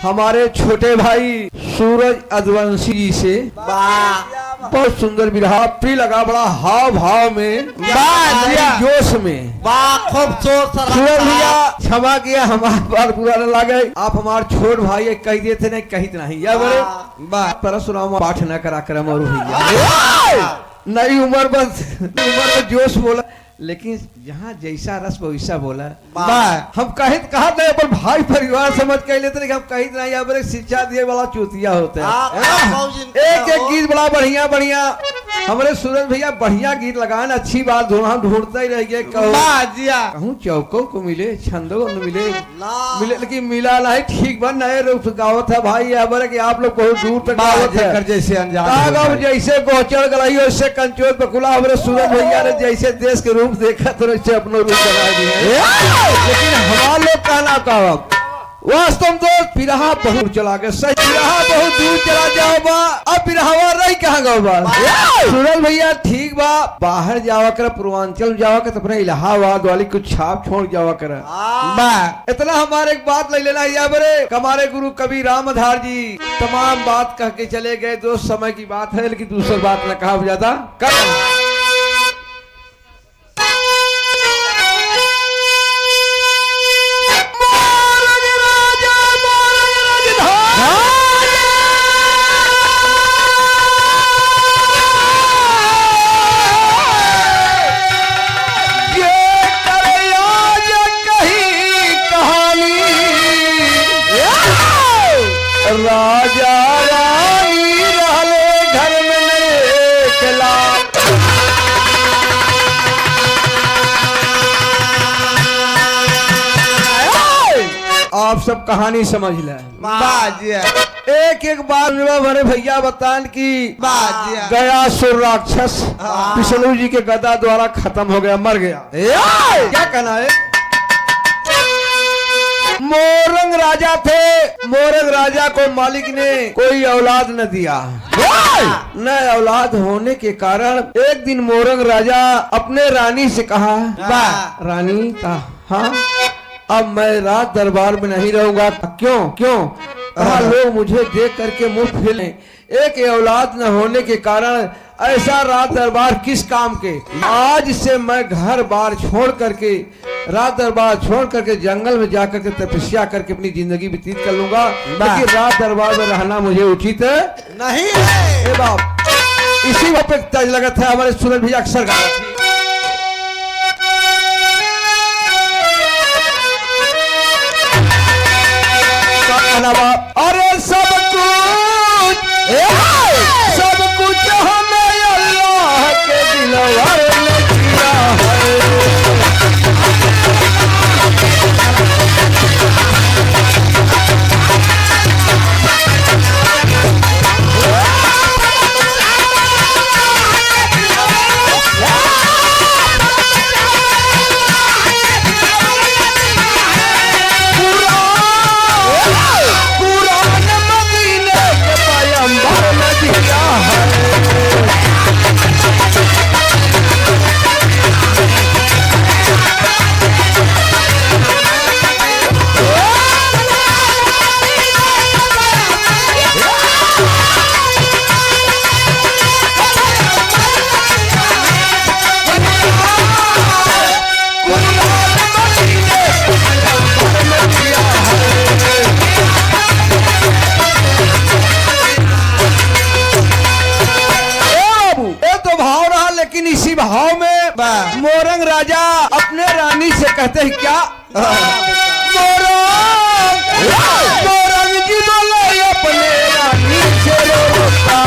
हमारे छोटे भाई सूरज अदवंशी जी से बहुत सुंदर विरहा प्रिय लगा, बड़ा हाव भाव में, जोश में, खूबसूरत सूरज भैया क्षमा किया, हमारे बात पूरा न लगे। आप हमारे छोट भाई कह दिए थे नहीं कही नहीं या बोले परशुराम पाठ न करा कर और भैया नई उम्र बस उम्र में जोश बोला, लेकिन जहाँ जैसा रस वैसा बोला। हम कहा थे पर भाई परिवार समझ कह लेते, लेकिन हम कही नहीं या बोले शिक्षा दिए बड़ा चूतिया होता है। एक एक गीत बड़ा बढ़िया बढ़िया हमारे सूरज भैया बढ़िया गीत लगाए, अच्छी बात हम ढूंढते ही रह गए। कहूँ चौकों को मिले छंदों को मिले लेकिन मिला नहीं, ठीक बन नए रूप गावत है भाई या बोले कि आप लोग बहुत दूर तक गावत है, जैसे अनजान जैसे गोचर गलाई वैसे कंचोर बकुला हमारे सूरज भैया ने जैसे देश के रूप देखा तो ऐसे अपना रूप बना दिए। लेकिन हमारा लोग कहना कहा वास्तव तो पिरहा बहुत चला गया, सही पिरहा बहुत दूर चला जाओ बा, अब पिरहावा रही कहाँ गो बा। सूरज भैया ठीक बा, बाहर जावा कर, पूर्वांचल जावा कर, अपने इलाहाबाद वाली कुछ छाप छोड़ जावा कर। इतना हमारे एक बात ले लेना या बरे हमारे गुरु कवि रामधार जी तमाम बात कह के चले गए, दोस्त समय की बात है, लेकिन दूसरी बात न कहा ज्यादा कर। राजा रानी रहले घर में चला, आप सब कहानी समझ ले। एक एक बार मेरे भैया बतान की गया सुर राक्षस विष्णु जी के गदा द्वारा खत्म हो गया, मर गया। क्या कहना है? मोरंग राजा थे, मोरंग राजा को मालिक ने कोई औलाद न दिया, न औलाद होने के कारण एक दिन मोरंग राजा अपने रानी से कहा, रानी हाँ अब मैं रात दरबार में नहीं रहूंगा। क्यों क्यों? कहा लोग मुझे देख करके मुंह फेले, एक औलाद न होने के कारण ऐसा रात दरबार किस काम के। आज से मैं घर बार छोड़ करके रात दरबार छोड़ करके जंगल में जाकर के तपस्या करके अपनी जिंदगी व्यतीत कर लूंगा, लेकिन रात दरबार में रहना मुझे उचित नहीं है। बाप इसी वक्त तज लगत है हमारे सूरज भैया अक्सर गाना थी। अरे सब कुछ हमें अल्लाह के दिलवर ने दिया है। इसी भाव में मोरंग राजा अपने रानी से कहते हैं क्या, मोरंग जी बोले अपने रानी से रोता,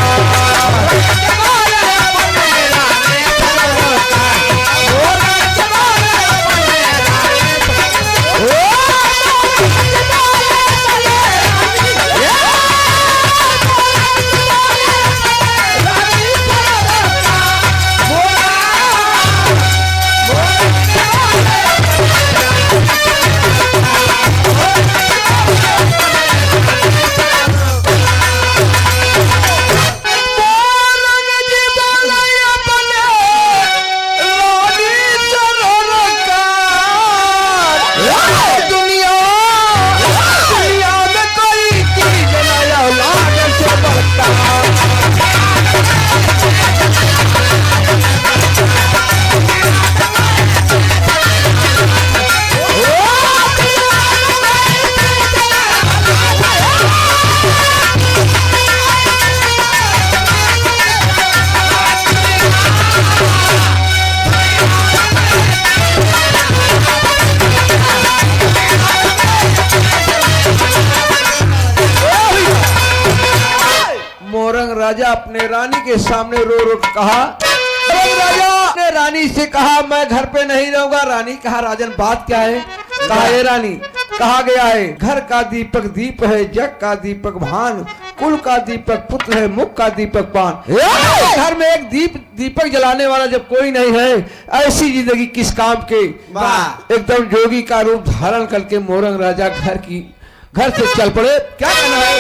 राजा अपने रानी के सामने रो रो के कहा। मोरंग राजा ने रानी से कहा मैं घर पे नहीं रहूंगा। रानी कहा राजन बात क्या है? कहा हे रानी, कहा गया है घर का दीपक दीप है, जग का दीपक भान, कुल का दीपक पुत्र है, मुख का दीपक पान। घर में एक दीपक जलाने वाला जब कोई नहीं है, ऐसी जिंदगी किस काम के। एकदम जोगी का रूप धारण करके मोरंग राजा घर से चल पड़े। क्या कहना है?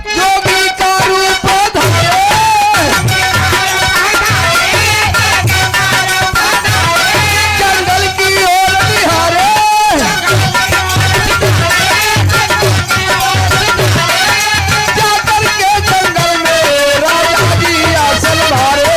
जोगी का रूप धारे जंगल की ओर निहारे, जाकर के जंगल में राजा जी आसन मारे।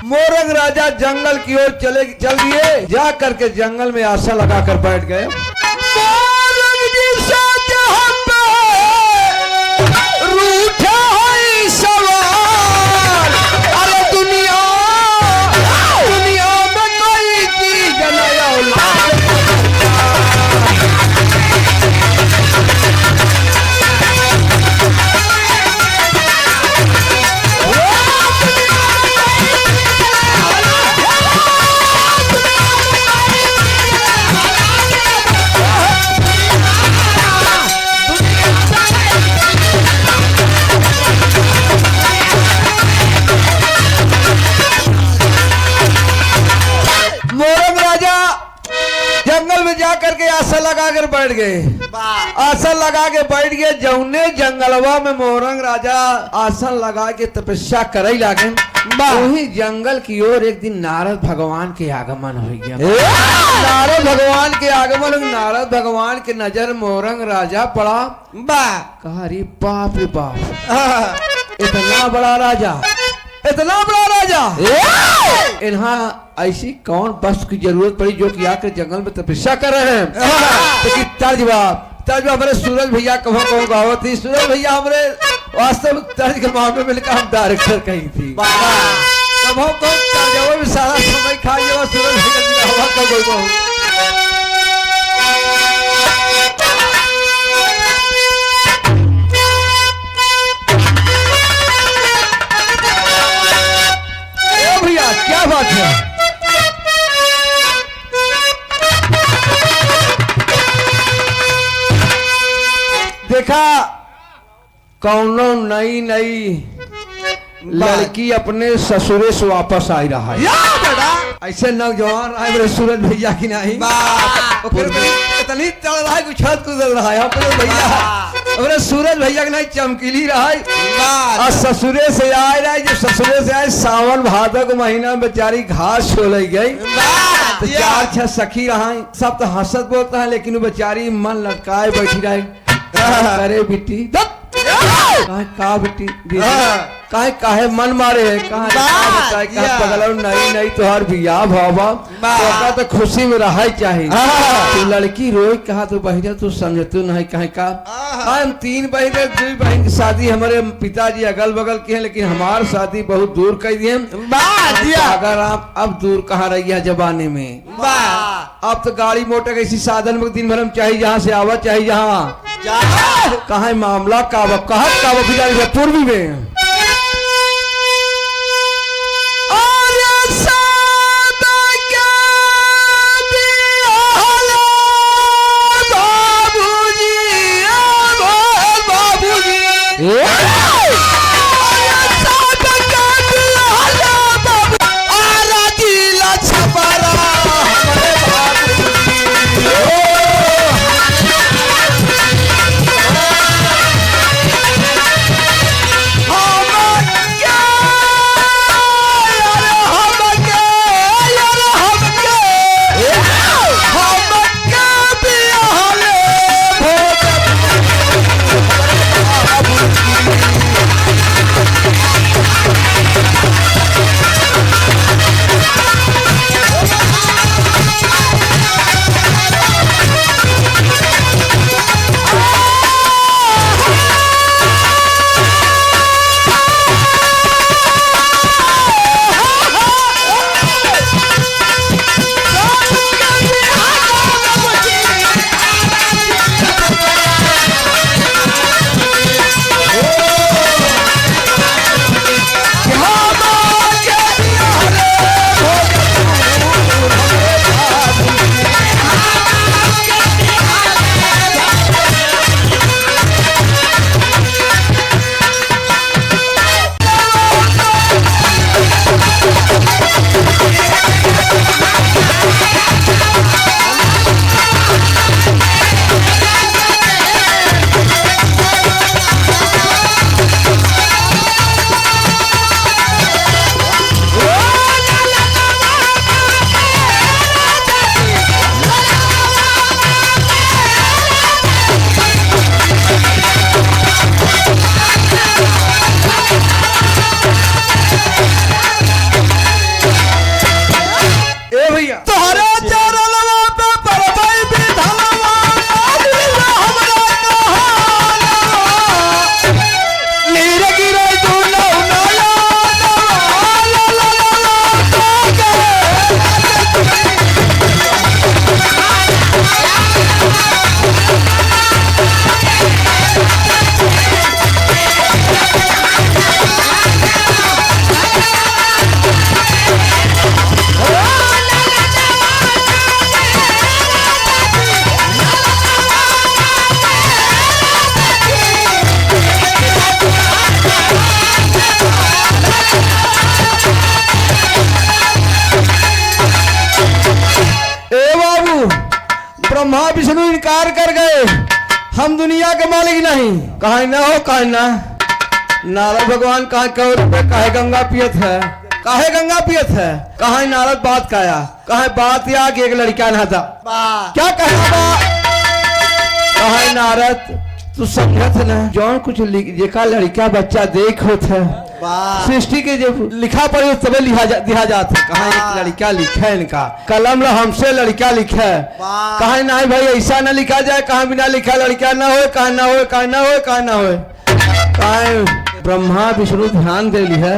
मोरंग राजा जंगल की ओर चल दिए। जा करके जंगल में आशा लगाकर बैठ गए। मोरंग जी से जहां पे रूठा है सवाल, अरे दुनिया में कोई चीज नहीं औलाद। मोरंग राजा जंगल में जाकर के आशा लगा कर बैठ गए। आसन लगा के बैठ गए। जौने जंगलवा में मोरंग राजा आसन लगा के तपस्या करे लागे, वही जंगल की ओर एक दिन नारद भगवान के आगमन हो गया। नारद भगवान के आगमन, नारद भगवान के नजर मोरंग राजा पड़ा। कहा अरे बाप रे बाप, इतना बड़ा राजा, इतना बड़ा राजा, इन्हा ऐसी कौन वस्तु की जरूरत पड़ी जो कि आकर जंगल में तपस्या कर रहे हैं। तो तर्ज हमारे सूरज भैया कहो गावत थी। सूरज भैया हमारे वास्तव में तर्ज के मामले में लिखा हम डायरेक्टर कहीं थी। कहो में सारा समय खाई सूरज भैया का भैया क्या बात है? देखा कौनो नई लड़की अपने ससुरे से वापस आई रहा है। ऐसे नौजवान आए मेरे सूरज भैया की नहीं, इतनी चढ़ रहा है कुछ छत कुदल रहा है अपने भैया, अपने सूरज भैया की नहीं चमकीली रहा है। और ससुरे से आए रहा है, जो ससुरे से आए सावन भादो के महीना में बेचारी घास छोल गई। तो 4-6 सखी रहा, सब तो हंसत बोलता है, लेकिन वो बेचारी मन लटकाए बैठी रहे। अरे बेटी का बेटी काहे मन मारे है? नहीं तोहर बियाह भावा तो खुशी में रहा चाहिए। तो लड़की रोई। कहा तो बहन तू समझतू नहीं कहे का हम 3 बहन 2 बहन की शादी हमारे पिताजी अगल बगल की है, लेकिन हमारी शादी बहुत दूर कर दिए। अगर आप अब दूर कहाँ रही है जमाने में, अब तो गाड़ी मोटर ऐसी साधन में दिन भर हम चाहिए जहाँ से आवा चाहिए जहाँ कहा मामला कहा पूर्वी में इनकार कर गए, हम दुनिया के मालिक नहीं। कहा ना हो, कहा ना नारद भगवान कहा काहे गंगा पियत है, काहे गंगा पियत है। कहा नारद बात काया, कहा बात या कि एक लड़का ना था। क्या कहा कहा नारद तू समझत न जौन कुछ जेका लड़का बच्चा देख होत है सृष्टि के जब लिखा पड़े तबे दिया जाता है। कहा एक लड़का लिखा है, इनका कलम ला हमसे लड़का लिखा है। कहा नहीं भाई ऐसा न लिखा जाए, कहा बिना लिखा लड़का ना हो, कहा ना हो, कहा ना हो, कहा ना हो। कहा ब्रह्मा विष्णु ध्यान दे ली है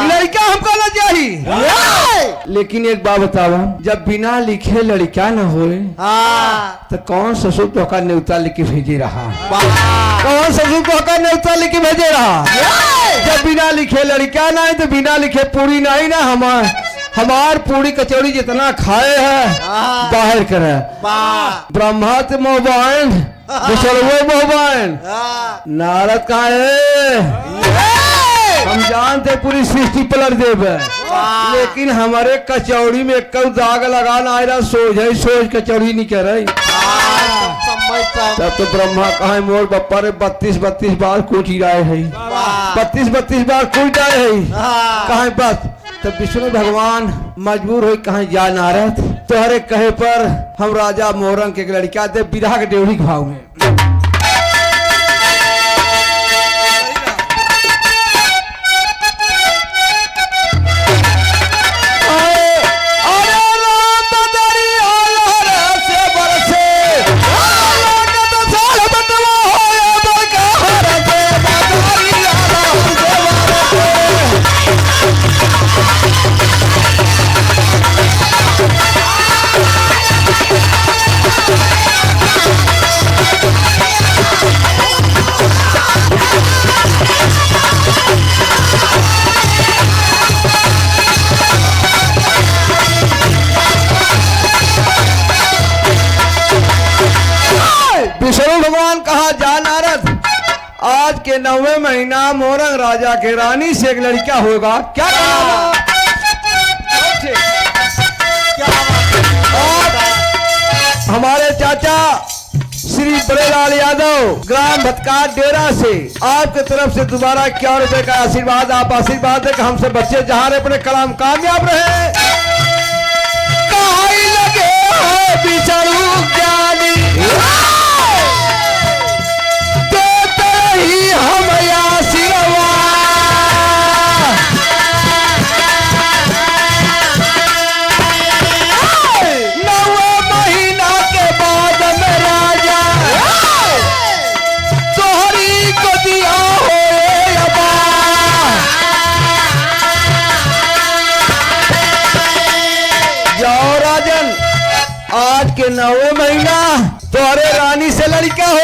लड़का हमको ना चाहिए। लेकिन एक बात बतावा, जब बिना लिखे लड़का न हो तो कौन ससुर तो का न्योता लिख के भेजे रहा, कौन ससुर तो का न्योता लिख के भेजे रहा। जब बिना लिखे लड़का ना है तो बिना लिखे पूरी नहीं ना। हमार पूरी कचौड़ी जितना खाए है बाहर करे। ब्रह्मा तो मोबाइल मोबाइल नारद का है, हम जानते पूरी सृष्टि पलट देव, लेकिन हमारे कचौड़ी में एक दाग लगा ना रहा, सोच कचौड़ी नहीं कर रही। तब तो ब्रह्मा कहा मोर बप्पा रे 32 बार कूट रहे है, 32 बार कूट रहे है। कहा बस तब विष्णु भगवान मजबूर हो कहा जा नारद तोहरे कहे पर हम राजा मोरंग के लड़का दे विधा के ड्योढ़ी के भाव में। विष्णु भगवान कहा जा नारद आज के 9वें महीना मोरंग राजा के रानी से एक लड़का होगा। क्या हमारे चाचा श्री बड़ेलाल यादव ग्राम भटकाट डेरा से आपके तरफ से दोबारा 51 रुपए का आशीर्वाद, आप आशीर्वाद दे हमसे बच्चे जहां रहे अपने कलाम कामयाब रहे। कहाँ लगे हो बिछड़ू ज्ञानी हम आशीर्वाद, आज के 9वें महीना तोहरे रानी से लड़का हो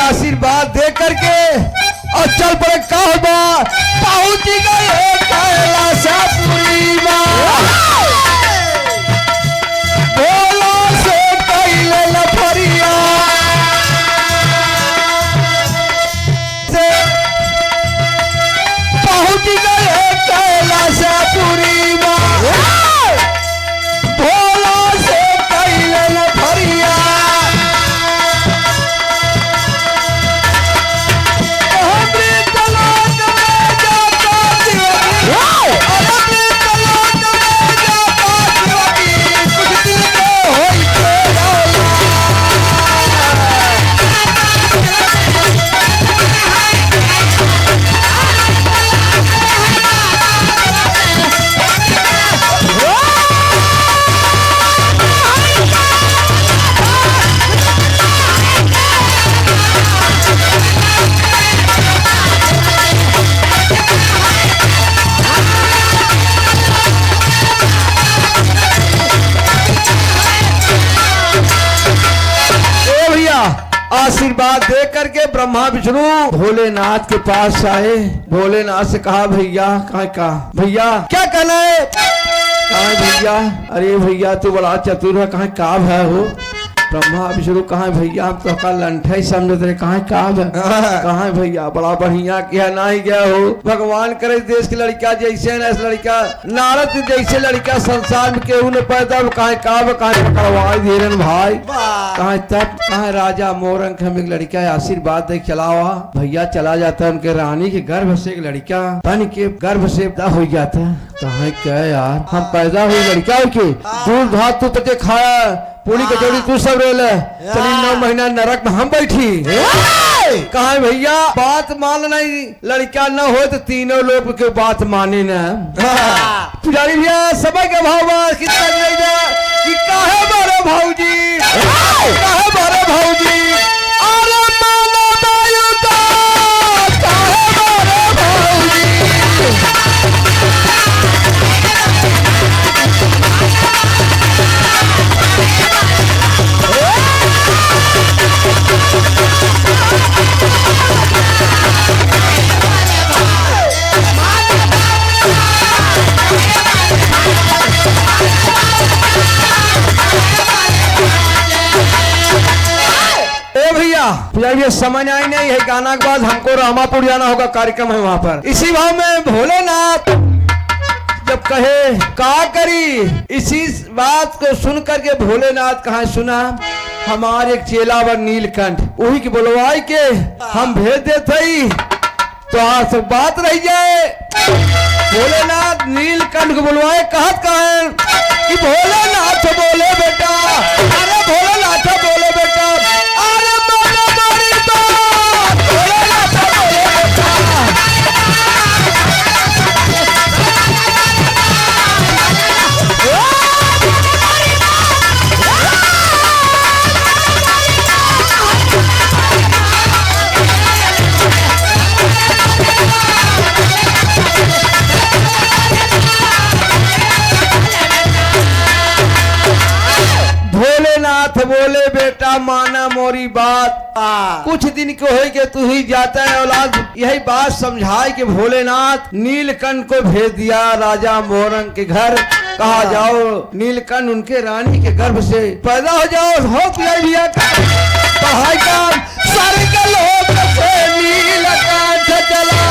आशीर्वाद दे करके और चल पड़े कहबा पहुंच गए कैलाशपुरी भोला से कैले लफरिया से पहुंच गए कैलाशपुरी आशीर्वाद दे करके ब्रह्मा विष्णु भोलेनाथ के पास आए। भोलेनाथ से कहा भैया कहा भैया क्या कहना है। कहा भैया अरे भैया तू बड़ा चतुर है। कहा का है हो। ब्रह्मा विष्णु कहाँ भैया, हम तो कल लंठे समझ रहे, कहाँ भैया, बड़ा बढ़िया किया नहीं गया हो। भगवान करे देश की लड़का जैसे न लड़का नारद जैसे लड़का संसार में केहू ने पैदा कहाँ पकड़वाई धीरन भाई, कहाँ तब कहाँ राजा मोरंग हम एक लड़का आशीर्वाद दे चलावा भैया चला जाता है उनके रानी के गर्भ से एक लड़का बन के गर्भ से हो जाता है। कहाँ क्या यार, हम पैदा हुई लड़का के दूध भात तू तके खाया, पूरी कचौड़ी तू सब रोले, चली 9 महीना नरक में हम बैठी। कहा भैया बात मान नहीं, लड़का न हो तो तीनों लोग के बात माने न। पुजारी भैया समय के भाव कितना कि काहे बारे भाऊजी, काहे बारे भाऊजी, अरे मानो दायु का काहे बारे भाऊजी। भैया समझ आई नहीं है, गाना के बाद हमको रामापुर जाना होगा, कार्यक्रम है वहाँ पर। इसी भाव में भोलेनाथ जब कहे का करी, इसी बात को सुन करके भोलेनाथ कहा सुना हमारे एक चेला व नीलकंठ वही की बुलवाई के हम भेज देते तो आज बात रह जाए। भोलेनाथ नीलकंठ को बुलवाए, कहत कहे कि भोलेनाथ बोले बेटा, अरे भोलेनाथ बोले बेटा, अरे बोले बेटा माना मोरी बात, कुछ दिन को हो के तू ही जाता है औलाद। यही बात समझाए कि भोलेनाथ नीलकंठ को भेज दिया राजा मोरंग के घर, कहा जाओ नीलकंठ उनके रानी के गर्भ से पैदा हो जाओ, हो भैया पढ़ाई का सारे के लोग से नीलकंठ चला।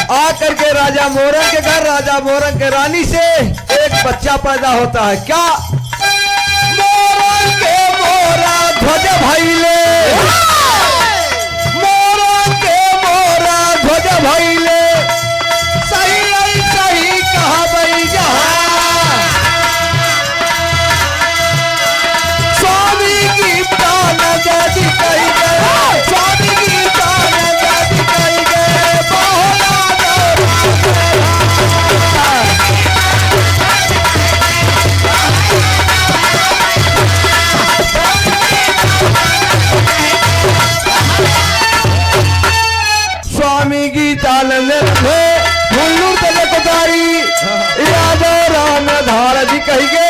आकर के राजा मोरंग के घर राजा मोरंग के रानी से एक बच्चा पैदा होता है। क्या मोरंग के मोरा ध्वज भइले, मोरंग के मोरा ध्वज भइले, सही सही कहा बई जहां स्वामी की प्राण जदि कही गए, स्वामी की प्राण जदि कही गए स्वामी गीतानंद हुल्लू तले कोतारी यादव राम धार जी कही गए।